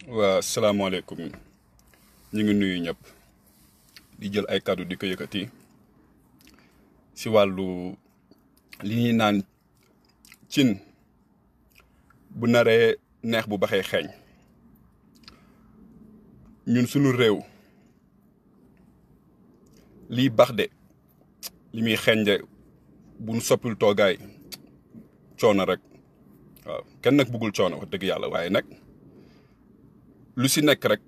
waa salaamaaleykum ñu ngi nuyu ñëpp di jël ay kàddu di ko yëkkati si wàllu li ñuy naan cin bu naree neex bu baxee xeeñ ñun suñu réew liy bax de li muy xeeñ de bu nu soppil toogaay coono rek waaw kenn nag bëggul coono wax dëgg yàlla waaye nag lu si nekk rek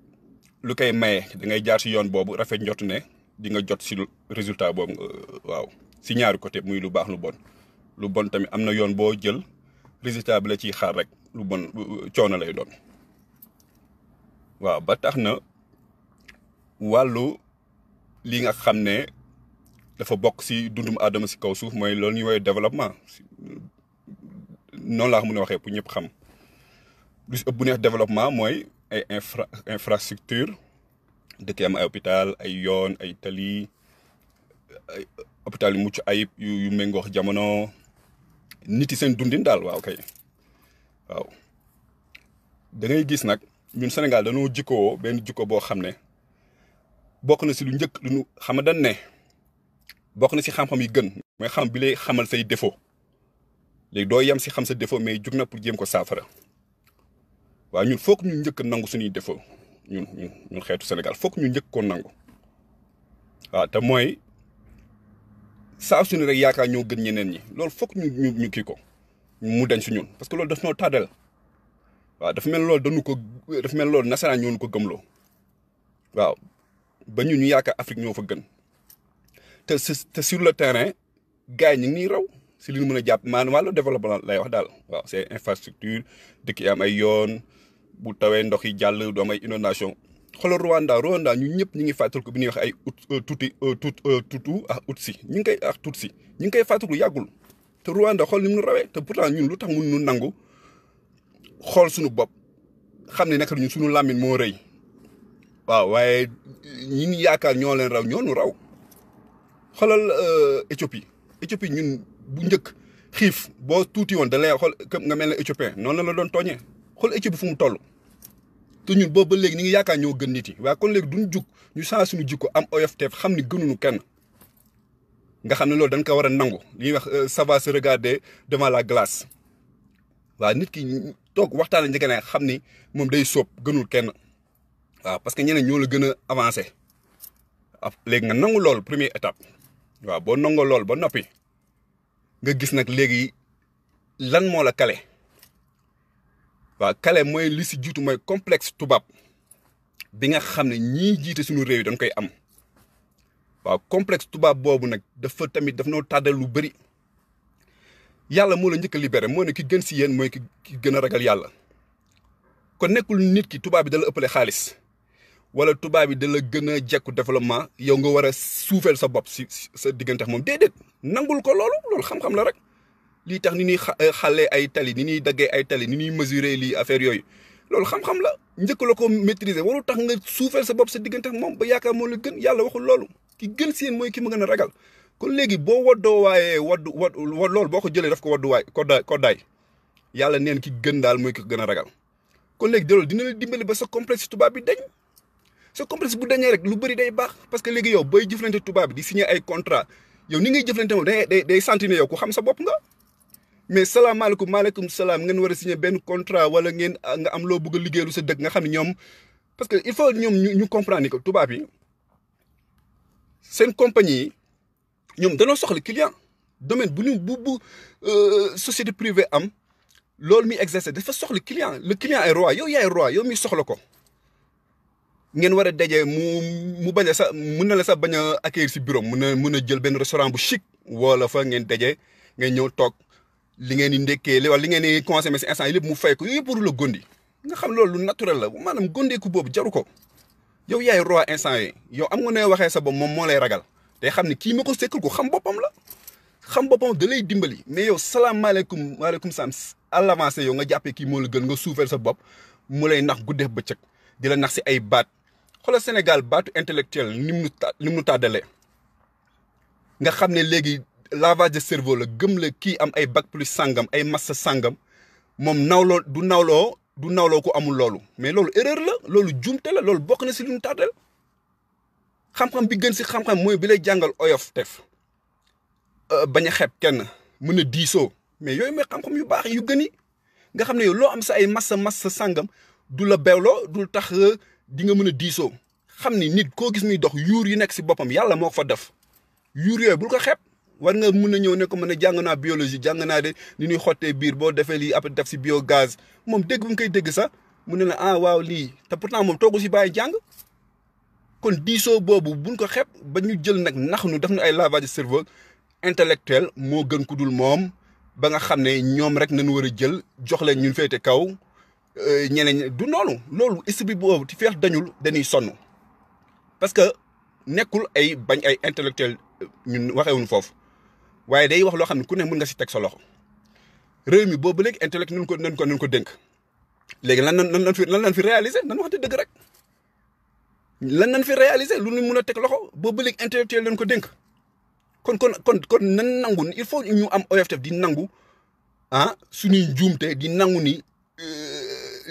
lu koy maye da ngay jaar si yoon boobu rafet njot ne di nga jot si résultat boobu waaw si ñaari côté muy lu baax lu bon tamit am na yoon boo jël résultat bi la ciy xaar rek lu bon coono lay doon waaw ba tax na wàllu li nga xam ne dafa bokk si dundum aadama si kaw suuf mooy loolu ñuy woowee développement noonu laa ko mën a waxee pour ñëpp xam lu si ëpp bu neex développement mooy ay infrastructure dëkk am ay hôpital ay yoon ay tali ay hôpital yu mucc ayib yu méngoox jamono nit yi seen dundin daal waaw kay waaw da ngay gis nag ñun Sénégal dañoo jikkoo benn jikko boo xam ne bokk na si lu njëkk lu ñu xam dañ ne bokk na si xam-xam yi gën mooy xam bi lay xamal say défaut léegi doo yem si xam sa défaut mais jug na pour jéem ko saafara waaw ñun foog ñu njëkk nangu suñuy défaut ñun xeetu Sénégal foog ñu njëkk ko nangu waaw te mooy saa su ne rek yaakaar ñoo gën ñeneen ñi loolu foog ñu kii ko mu dañ si ñun parce que loolu daf noo tàddal waaw dafa mel loolu nasaraan ñoo ko gëmloo waaw ba ñu yaakaar Afrique ñoo fa gën te sur le terrain gars yi ñu ngi nii raw si li ñu mën a jàpp maanaam wàllu développement lay wax daal waaw c'est infrastructure dëkk yi am ay yoon bu tawee ndox yi jàll du am ay inondation xoolal Rwanda ñun ñëpp ñu ngi fàttaliku bi ñuy wax ay Tutsi ñu ngi koy fàttaliku yàggul te Rwanda xool ni mu rawee te pourtant ñun lu tax mun nu nangu xool suñu bopp xam ne naka ñun suñu làmmiñ moo rëy waaw waaye ñi ngi yaakaar ñoo leen raw ñoo nu raw xoolal Éthiopie ñun bu njëkk xiif boo tuuti woon da lay xool nga mel ne éthiopien noonu la doon tooñee xool Éthiopie fu mu toll te ñun boobu ba léegi ñu ngi yaakaar ñoo gën nit yi waaye kon léegi duñ jug ñu saa suñu jikko am oyofteef xam ni gënuñu kenn nga xam ne loolu dañ ko war a nangu li ñuy wax ça va se regarder devant la glace waaw nit ki toog waxtaan njëkk ne xam ni moom day sóob gënul kenn waaw parce que ñeneen ñoo la gën a avancé léegi nga nangu loolu première étape waaw boo nangoo loolu ba noppi nga gis nag léegi lan moo la kale waaw kale mooy li si jiitu mooy complexe tubaab bi nga xam ne ñii jiite suñu réew yi dañ koy am waaw complexe tubaab boobu nag daf noo tàddal lu bëri yàlla moo la njëkk a libéré moo ne ki gën si yéen mooy ki gën a ragal yàlla kon nekkul nit ki tubaab bi da la ëppale xaalis wala tubaab bi da la gën a jekku développement yow nga war a suufeel sa bopp si sa diggante moom déedéet nangul ko loolu xam-xam la rek lii tax ni ñuy xàllee ay tali ni ñuy daggee ay tali ni ñuy mesurer lii affaire yooyu loolu xam-xam la njëkk la ko maîtriser warul tax nga suufeel sa bopp sa diggante moom ba yaakaar moo la gën yàlla waxul loolu ki gën si yéen mooy ki ma gën a ragal kon léegi boo waddoo waaye loolu boo ko jëlee daf ko wadduwaay koddaay yàlla neen ki gën daal mooy ki gën a ragal kon léegi loolu dina la dimbali ba sa complexe tubaab bi dañ sa complexe bu dañee rek lu bëri day baax parce que léegi yow booy jëflante tubaab bi di signer ay contrat yow ni ngay jëflante moom day sentir ne yow ku xam sa bopp nga mais salaamaaleykum maaleykum salaam ngeen war a signer benn contrat wala ngeen nga am loo bëgg a liggéeylu sa dëkk nga xam ne ñoom parce que il faut ñoom ñu comprendre ni que tubaab yi seen compagnie yi ñoom danoo soxla client domaine bu société privée am loolu muy exercer dafa soxla client le client est roi yow yaay roi yow mi soxla ko ngeen war a daje mu bañ a sax mun na la sax bañ a accueillir si bureau mun a jël benn restaurant bu chic wala fa ngeen daje ngeen ñëw toog li ngeen di ndekkee wala li ngeen di consommer si instant yi lépp mu fay ko yooyu yëpp pour la gondi nga xam loolu lu naturel la maanaam gondeeku boobu jaru ko yow yaay roi instant yi yow am nga ne waxee sa bopp moom moo lay ragal day xam ne kii ma ko sekkal ko xam boppam la xam boppam da lay dimbali mais yow salaamaaleykum waaleykum salaam à l'avancé yow nga jàppee kii moo la gën nga suufeel sa bopp mu lay nax guddeef bëccëg di la nax si ay baat xoolal Sénégal baatu intellectuel ni mu tàddalee nga xam ne léegi lavage de cerveau la gëm la kii am ay bac plus sangam ay massa sangam moom nawloo du nawloo du nawloo ko amul loolu mais loolu erreur la loolu jumte la loolu bokk na si lu ñu tardel xam-xam bi gën si xam-xam mooy bi lay jàngal oyof tef bañ a xeeb kenn mën a diisoo mais yooyu mooy xam-xam yu baax yu gën yi nga xam ne yow loo am sa ay massa sàngam du la beewloo du tax di nga mën a diisoo xam ni nit koo gis muy dox yuur yi nekk si boppam yàlla moo ko fa def yuur yooyu bul ko xeeb war nga mun a ñëw ne ko mën a jàng naa biologie jàng naa de ni ñuy xottee biir boo defee lii après def si biogaz moom dégg bu nga koy dégg sax mu ne la ah waaw lii te pourtant moom toogu si bàyyi jàng kon diisoo boobu buñ ko xeeb ba ñu jël nag nax nu def na ay lavage de cerveau intellectuel moo gën ku dul moom ba nga xam ne ñoom rek nañu war a jël jox leen ñun féete kaw ñeneen du noonu loolu esprit boobu ci feex dañul dañuy sonn parce que nekkul ay bañ ay intellectuel ñun waxewuñ foofu waaye day wax loo xam ne ku ne mën nga si teg sa loxo réew mi boobu léegi intellect nañ ko dénk léegi lan lan fi réaliser nan waxte dëgg rek lan nan fi réaliser lu ñu mun a teg loxo boobu léegi intellectuel lañ ko dénk kon nan nangu il faut ñu am OFTF di nangu suñuy njuumte di nangu ni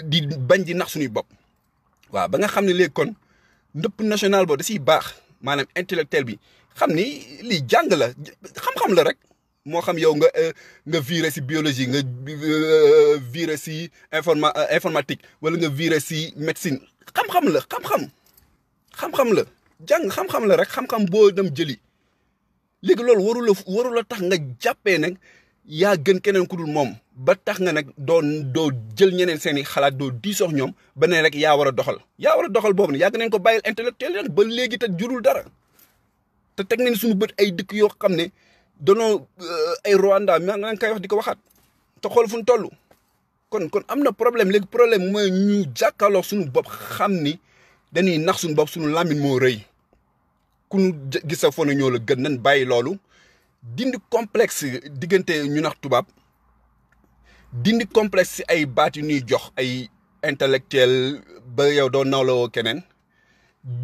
di bañ di nax suñuy bopp waaw ba nga xam ne léegi kon ndëpp national boo da siy baax maanaam intellectuel bi xam ni lii jàng la xam-xam la rek moo xam yow nga viré si biologie nga viré si informatique wala nga viré si médecine xam-xam la xam-xam la jàng xam-xam la rek xam-xam boo dem jëli léegi loolu warula tax nga jàppee nag yaa gën keneen ku dul moom ba tax nga nag doo jël ñeneen seen i xalaat doo diisoox ñoom ba ne rek yaa war a doxal boobu ne yàgg nañ ko bàyyil intellectuel rek ba léegi te jurul dara te teg nañ suñu bët ay dëkk yoo xam ne danoo ay Rwanda maa ngi koy wax di ko waxaat te xool fu ñu toll kon am na problème léegi problème mooy ñu jàkkaarloo suñu bopp xam ni dañuy nax suñu bopp suñu làmmiñ moo rëy ku ñu gis sa fo ne ñoo la gën nañ bàyyi loolu dindi complexe diggante ñu nax tubaab dindi complexe si ay baat yu ñuy jox ay intellectuel ba yow doo nawloo keneen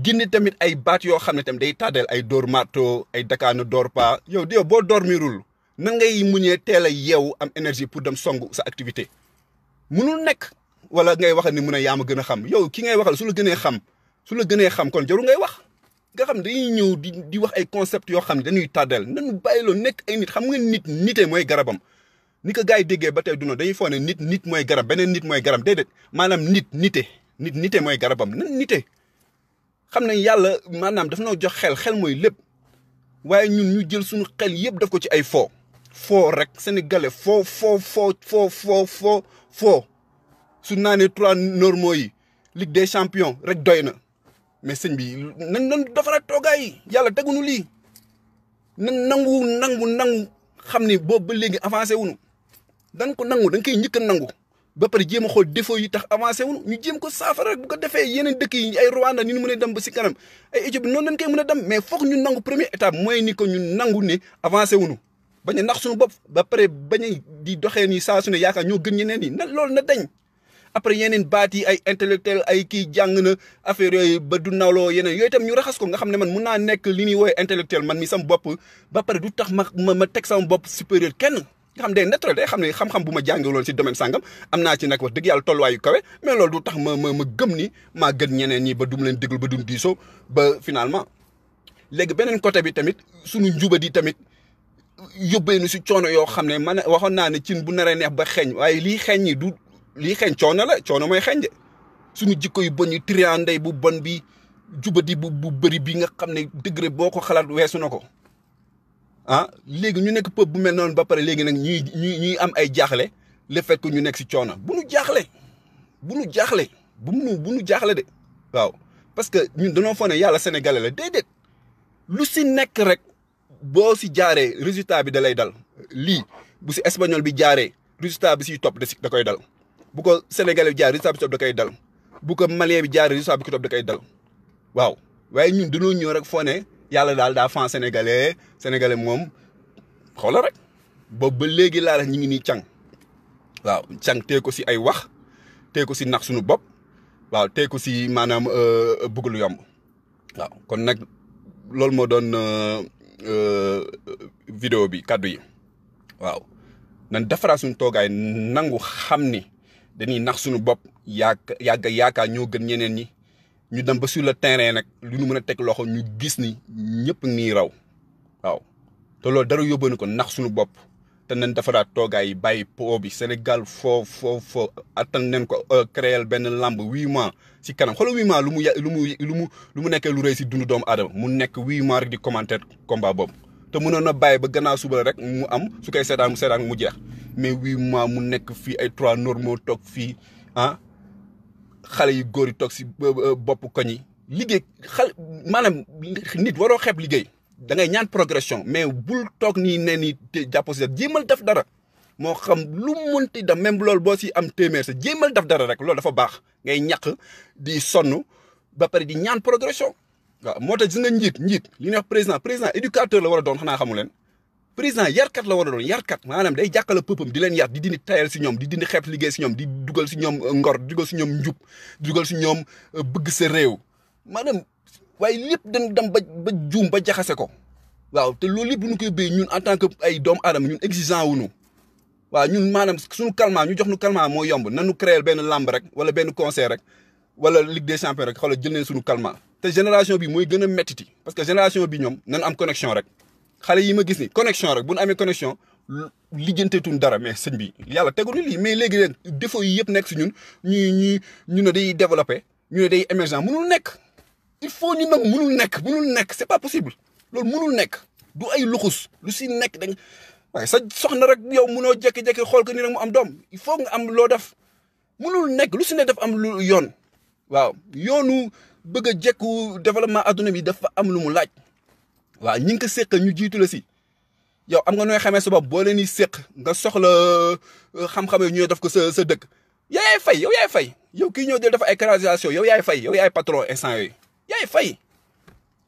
gindi tamit ay baat yoo xam ne tamit day tàddeel ay dóor marto ay Dakar ne dort pas yow boo dormirul nan ngay muñee teel a yeewu am énergie pour dem songu sa activité munul nekk wala ngay wax ni mun a yaa ma gën a xam yow ki ngay waxal su la gënee xam kon jarul ngay wax nga xam dañuy ñëw di wax ay concept yoo xam ne dañuy tàddeel nañu bàyyiloo nekk ay nit xam nga nite mooy garabam ni ko gars yi déggee ba tey du noonu dañuy foog ne nit mooy garab beneen nit mooy garab déedéet maanaam nite mooy garabam nan nite xam ne yàlla maanaam daf noo jox xel mooy lépp waaye ñun ñu jël suñu xel yëpp daf ko ci ay foo rek sénégalais foo su naanee 3 normaux yi Ligue des champions rek doy na mais sëñ bi nañ defaraat toogaay yi yàlla teguñu lii nan nangu xam ni boobu ba léegi avancé wuñu dañ ko nangu dañ koy njëkk a nangu ba pare jéem a xool défaut yi tax avancé wuñu ñu jéem ko saafara rek bu ko defee yeneen dëkk yi ay Rwanda ni ñu mën a dem ba si kanam ay Éthiopie noonu lañ koy mën a dem mais foog ñu nangu première étape mooy ni ko ñu nangu ne avancé wuñu bañ a nax suñu bopp ba pare bañ a di doxee ni saa su ne yaakaar ñoo gën ñeneen yi loolu na dañ après yeneen baat yi ay intellectuel ay kii jàng na affaire yooyu ba du nawloo yeneen yooyu itam ñu raxas ko nga xam ne man mun naa nekk li ñuy woowee intellectuel man mi sama bopp ba pare du tax ma teg sama bopp supérieur kenn nga xam day naturel day xam ne xam-xam bu ma jàngaloon si domaine sàngam am naa ci nag wax dëgg yàlla tolluwaayu kawe mais loolu du tax ma gëm ni maa gën ñeneen ñi ba du mu leen déglu ba du diisoo ba finalement léegi beneen côté bi tamit suñu njubadi tamit yóbbee nu si coono yoo xam ne man waxoon naa ne cin bu naree neex ba xeeñ waaye lii xeeñ ñi du lii xeeñ coono la coono mooy xeeñ de suñu jikko yu bon yi triandey bu bon bi jubadi bu bëri bi nga xam ne degré boo ko xalaat weesu na ko léegi ñu nekk peuple bu mel noonu ba pare léegi nag ñuy am ay jaaxle le fait que ñu nekk si coono bu nu jaaxle bu nu jaaxle de waaw parce que ñun dañoo foog ne yàlla sénégalais la déedéet lu si nekk rek boo si jaaree résultat bi da lay dal lii bu si espagnol bi jaaree résultat bi siy topp da koy dal bu ko sénégalais bi jaaree résultat bi si topp da koy dal bu ko malien bi jaaree résultat bi ko topp da koy dal waaw waaye ñun dañoo ñëw rek foo ne yàlla daal daa fan sénégalais moom xoola rek boobu ba léegi laa ñu ngi nii càng waaw càng tee ko si ay wax tee ko si nax suñu bopp waaw tee ko si maanaam bëgg lu yomb waaw kon nag loolu moo doon vidéo bi kàddu yi waaw nan defaraat suñu toogaay nangu xam ni dañuy nax suñu bopp yaakaar ñoo gën ñeneen ñi ñu dem ba sur le terrain nag lu ñu mën a teg loxo ñu gis ni ñëpp nii raw waaw te loolu dara yóbbu na ko nax suñu bopp te nañ defaraat toogaay yi bàyyi po bi Sénégal foo attan nañ ko créer benn lamb 8 mois si kanam xoolal 8 mois lu mu nekkee lu rëy si dundu doomu aadama mu nekk 8 mois rek di commentaire combat boobu te mënoon na bàyyi ba gannaaw suba rek mu am su koy seetaan mu jeex mais 8 mois mu nekk fii ay 3 normaux toog fii xale yu góor yi toog si bopp koñ yi liggéey maanaam nit waroo xeeb liggéey da ngay ñaan progression mais bul toog nii ne ni jàpp si jéemal def dara moo xam lu mënti da même loolu boo si am téeméer sa jéemal def dara rek loolu dafa baax ngay ñàq di sonn ba pare di ñaan progression waaw moo tax gis nga njiit li ñuy wax président éducateur la war a doon xanaa xamu leen président yarkat la war a doon yarkat maanaam day jàkkale pëppam di leen yar di dindi tayal si ñoom di dindi xeeb liggéey si ñoom di dugal si ñoom ngor di dugal si ñoom njub di dugal si ñoom bëgg sa réew maanaam waaye lépp dañ dem ba juum ba jaxase ko waaw te loolu lépp bu ñu koy béy ñun en tant que ay doomu aadama ñun exigeant wuñu waaw ñun maanaam suñu calmant ñu jox nu calmant moo yomb nanu créer benn lamb rek wala benn concert rek wala Ligue des champions rek xoolal jël neen suñu calmant te génération bi mooy gën a mettiti parce que génération bi ñoom nan am connexion rek xale yi ma gis ni connexion rek bu nu amee connexion lijjanteetuñ dara mais sëñ bi yàlla tegul lii mais léegi rek défaut yi yëpp nekk si ñun ñu ne day développé ñu ne day émergent mënul nekk il faut ñu nag mënul nekk c'est pas possible loolu mënul nekk du ay luxus lu si nekk dañ waaye sa soxna rek yow mënoo jékki-jékki xool ko ni rek mu am doom il faut nga am loo def mënul nekk lu si ne dafa am lu yoon waaw yoonu bëgg a jekku développement adduna bi dafa am lu mu laaj waaw ñi ngi ko séq ñu jiitu la si yow am nga nooy xamee sa bopp boo leen di séq nga soxla xam-xam yi ñu def ko sa dëkk yaay fay yow kii ñëw del dafa ay création yow yaay fay yow yaay patron instant yooyu yaay fay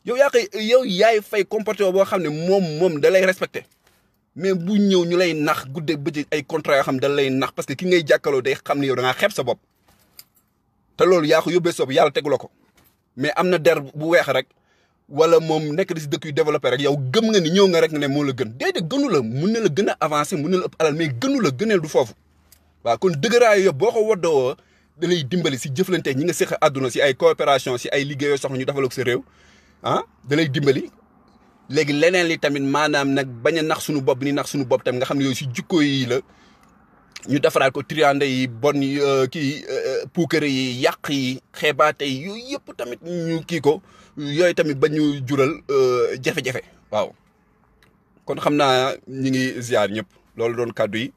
yow yaay fay comporté boo xam ne moom da lay respecté mais bu ñëw ñu lay nax guddee bëccëg ay contrat yoo xam ne da lay nax parce que ki ngay jàkkaloo day xam ne yow da ngaa xeeb sa bopp te loolu yaa ko yóbbee soob yàlla tegu la ko mais am na der bu weex rek wala moom nekk di si dëkk yu développé rek yow gëm nga ni ñëw nga rek ne moo la gën déedéet gënu la mun na la gën a avancé mun na la ëpp alal mais gënu la gëneel du foofu waaw kon dëgëraayu yëpp boo ko woddoo da lay dimbali si jëflante ñi nga séq àdduna si ay coopération si ay liggéeyoo soxla ñu defal ko sa réew da lay dimbali léegi leneen li tamit maanaam nag bañ a nax suñu bopp ni nax suñu bopp tamit nga xam ne yooyu si jikko yi la ñu defaraat ko triande yi bon puukare yi yàq yi xeebaate yi yooyu yëpp tamit ñu kii ko yooyu tamit ba ñu jural jafe-jafe waaw kon xam naa ñi ngi ziar ñëpp loolu doon kàddu yi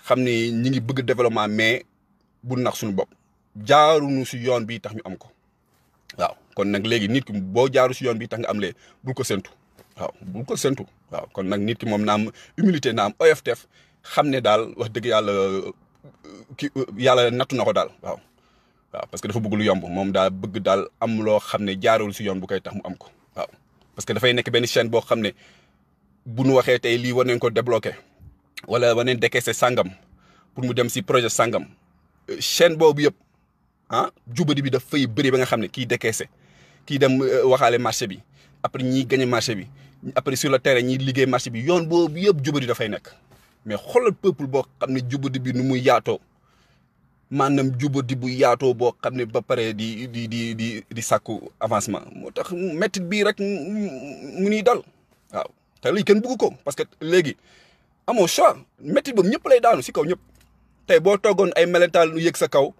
xam ni ñi ngi bëgg développement mais bu nax suñu bopp jaaruñu si yoon bi tax ñu am ko waaw kon nag léegi nit ki boo jaaru si yoon bi tax nga am lee bul ko séntu waaw kon nag nit ki moom na am humilité na am oyoftef xam ne daal wax dëgg yàlla nattu na ko daal waaw parce que dafa bëgg lu yomb moom daal bëgg daal am loo xam ne jaarul si yoon bu koy tax mu am ko waaw parce que dafay nekk benn chaîne boo xam ne bu nu waxee tey lii war nañ ko débloqué wala war nañ décaissé sangam pour mu dem si projet sangam chaîne boobu yëpp jubadi bi daf fay bëri ba nga xam ne kii décaissé kii dem waxaale marché bi après ñiy gagné marché bi après sur le terrain ñiy liggéey marché bi yoon boobu yëpp jubadi dafay nekk mais xoolal peuple boo xam ne jubadi bi nu muy yaatoo maanaam jubadi bu yaatoo boo xam ne ba pare di sàkku avancement moo tax métit bii rek mu nuy dal waaw te lii kenn bëgg ko parce que léegi amoo choix métit boobu ñëpp lay daanu si kaw ñëpp tey boo toogoon ay melentaan lu yëg sa kaw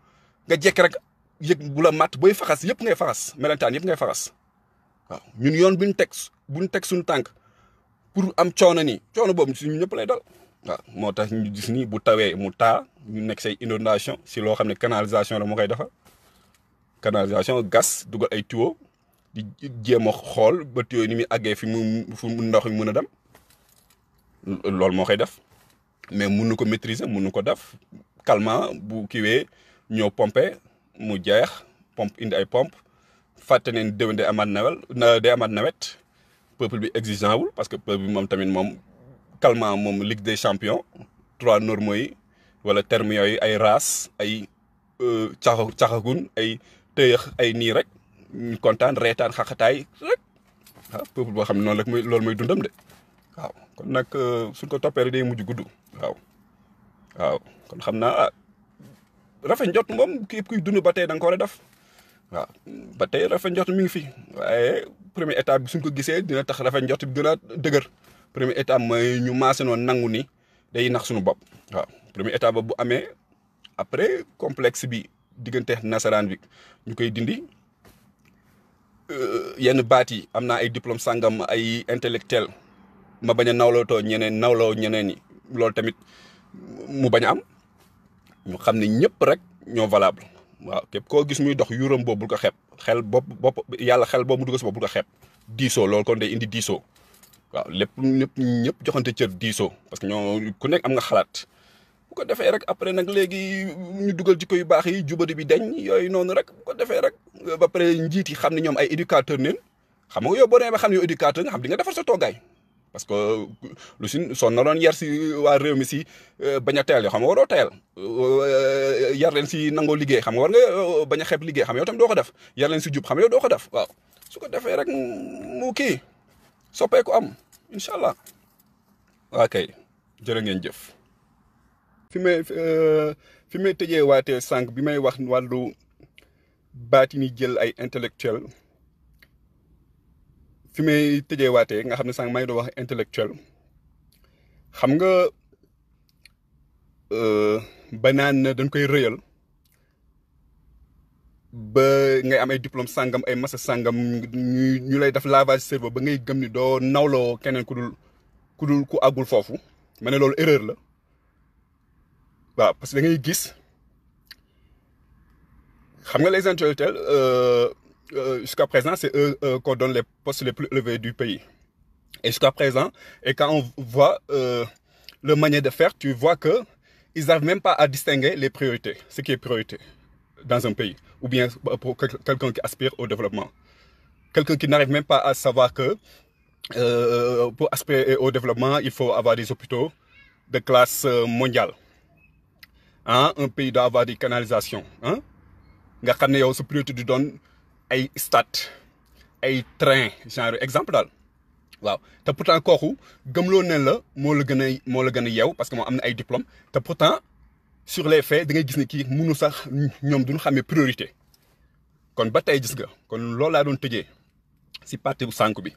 nga jekk rek yëg bu la mat booy faxas yëpp ngay faxas melentaan yëpp ngay faxas waaw ñun yoon buñ teg suñu tànk pour am coono nii coono boobu suñu ñëpp lay dal waaw moo tax ñu gis ni bu tawee mu taa ñu nekk say inondation si loo xam ne canalisation la moo koy defar canalisation gas dugal ay tuyaux di jéem a xool ba tuyaux ni muy àggee fi mu ndox mi mën a dem loolu moo koy def mais mënu ko maîtriser mënu ko def calmement bu kiiwee ñëw pompe mu jeex pompe indi ay pompe fàtte neen déwén day amaat nawet peuple bi exigeant wul parce que peuple bi moom tamit moom calmement moom Ligue des champions 3 normaux yi wala termes yooyu ay raas ay caxagun ay tëyëx ay nii rek ñu kontaan reetaan xaxataay rek peuple boo xam ne noonu rek mooy loolu mooy dundam de waaw kon nag suñ ko toppee rek day mujj gudd waaw kon xam naa rafet njort moom képp kuy dund ba tey da nga ko war a def waaw ba tey rafet njort mi ngi fi waaye première étape bi suñ ko gisee dina tax rafet njort bi gën a dëgër première étape mooy ñu maase noonu nangu ni day nax suñu bopp waaw première étape ba bu amee après complexe bi diggante nasaraan bi ñu koy dindi yenn baat yi am naa ay diplôme sangam ay intellectuel ma bañ a nawlootoo ñeneen nawloo ñeneen ñi loolu tamit mu bañ a am ñu xam ne ñëpp rek ñoo valable waaw képp koo gis muy dox yuram boobu bul ko xeeb xel bopp yàlla xel boobu mu dugg si bopp bul ko xeeb diisoo loolu kon day indi diisoo waaw lépp ñëpp joxante cër diisoo parce que ñoo ku nekk am nga xalaat bu ko defee rek après nag léegi ñu dugal jikko yu baax yi jubadi bi deñ yooyu noonu rek bu ko defee rek ba pare njiit yi xam ne ñoom ay éducateur neen xam nga yow boo demee ba xam ne yow éducateur nga xam di nga defar sa toogaay parce que lu si soo naroon yar si waa réew mi si bañ a teyal yoo xam nga waroo teyal yar leen si nangoo liggéey xam nga war nga bañ a xeeb liggéey xam nga yow tam doo ko def yar leen si jub xam nga yow doo ko def waaw su ko defee rek mu kii soppeeku am incha allah waa kay jërë ngeen jëf. fi may tëjee waatee sànq bi may wax wàllu baati ni jël ay intellectuel fi may tëjee waatee nga xam ne sànq maa ngi doon wax intellectuel xam nga ba naan dañ koy rëyal ba ngay am ay diplôme sàngam ay massa sàngam ñu lay def lavage cerveau ba ngay gëm ni doo nawloo keneen ku àggul foofu ma ne loolu erreur la waaw parce que da ngay gis xam nga les intellectuels jusqu'à présent c'est eux qu'on donne les postes les plus élevés du pays et jusqu'à présent et quand on voit leur manière de faire tu vois que ils n'arrivent même pas à distinguer les priorités ce qui est priorité dans un pays ou bien pour quelqu'un qui aspire au développement quelqu'un qui n'arrive même pas à savoir que pour aspirer au développement il faut avoir des hôpitaux de classe mondiale ah un pays doit avoir des canalisations ah nga xam ne yow sa priorité du doon ay stade ay train genre exemple daal waaw te pourtant kooku gëmloo ne la moo la gën a yeew parce que moom am na ay diplôme te pourtant sur les faits da ngay gis ne kii mënu sax ñoom duñu xamee priorité kon ba tey gis nga kon loolu laa doon tëjee si partie bu sànq bi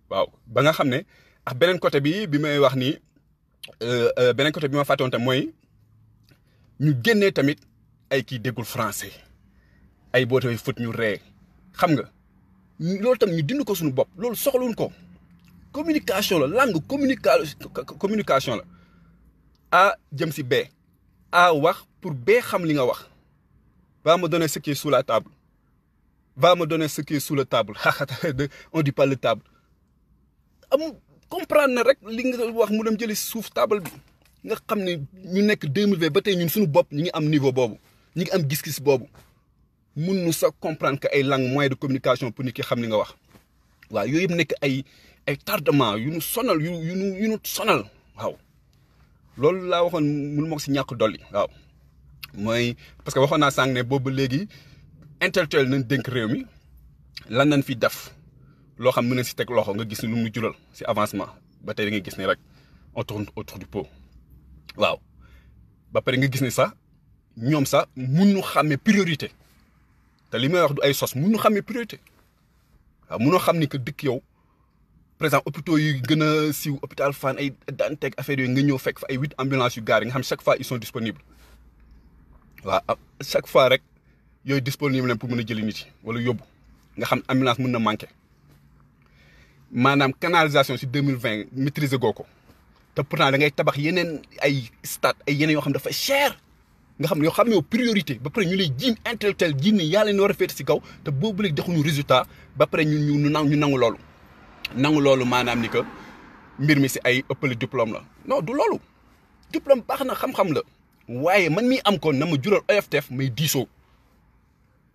waaw ba nga xam ne ak beneen côté bi may wax nii beneen côté bi ma fàtte woon tam mooy ñu génnee tamit ay kii déggul français ay boo tawee fët ñu ree xam nga loolu tam ñu dind ko suñu bopp loolu soxluñ ko communication la langue communication la A jëm si B A wax pour B xam li nga wax va me donner ce qui est sous la table va me donner ce qui est sous la table on dit pas le table comprendre na rek li nga wax mu dem jëli suuf table bi nga xam ne ñu nekk 2020 ba tey ñun suñu bopp ñi ngi am niveau boobu ñi ngi am gis-gis boobu mun nu sax comprendre que ay langue moyen de communication pour nit ki xam li nga wax waaw yooyu yëpp nekk ay tardement yu nu sonal yu nu sonal waaw loolu laa waxoon mënu ma ko si ñàkk dolli waaw mooy parce que waxoon naa sànq ne boobu léegi intellectuel nañ dénk réew mi lan nañ fi def loo xam mën na si teg loxo nga gis ni lu mu jural si avancement ba tey da ngay gis ne rek on tourne autour du pot waaw ba pare nga gis ne sax ñoom sax mun nu xàmmee priorité te li may wax du ay sos mun nu xàmmee priorité waaw munoo xam ni que dëkk yow par exemple hôpitaux yu gën a siiw hôpital Fann ay Dantec affaire yooyu nga ñëw fekk fa ay 8 ambulances yu gaar yi nga xam chaque fois ils sont disponibles waaw chaque fois rek yooyu disponible leen pour mën a jëli nit yi wala yóbbu nga xam ambulance mën na manqué maanaam canalisation si 2020 maîtriser goo ko te pourtant da ngay tabax yeneen ay stade ay yeneen yoo xam dafa cher nga xam ne yoo xam ne yow priorité ba pare ñu lay jiim intellectuel jiim ni yàlla ne war a féete si kaw te boobu léegi dexuñu résultat ba pare ñu nangu loolu maanaam ni que mbir mi si ay ëppale diplôme la non du loolu diplôme baax na xam-xam la waaye man mi am ko na ma jural OFTF may diisoo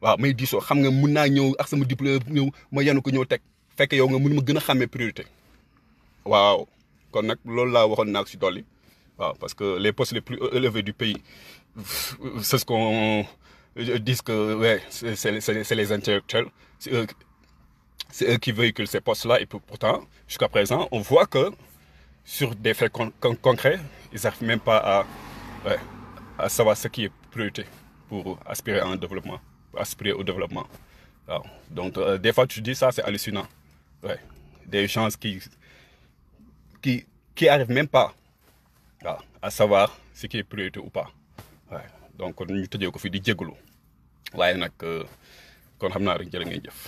waaw may diisoo xam nga mun naa ñëw ak sama diplôme ñëw ma yenu ko ñëw teg fekk yow nga mun ma gën a xàmmee priorité waaw kon nag loolu laa waxoon naa ko si dolli waaw parce que les postes les plus élevés du pays c'est ce qu'on dit que ouais c'est les intellectuels c'est eux qui véhiculent ces postes-là et pourtant jusqu'à présent on voit que sur des faits concrets ils n'arrivent même pas à savoir ce qui est priorité pour aspirer à un développement, pour aspirer au développement. waaw donc des fois tu dis ça c'est hallucinant ouais des gens qui arrivent même pas waaw à savoir ce qui est priorité ou pas ouais donc ñu tëjee ko fi di jégalu waaye nag kon xam naa rek jërë ngeen jëf.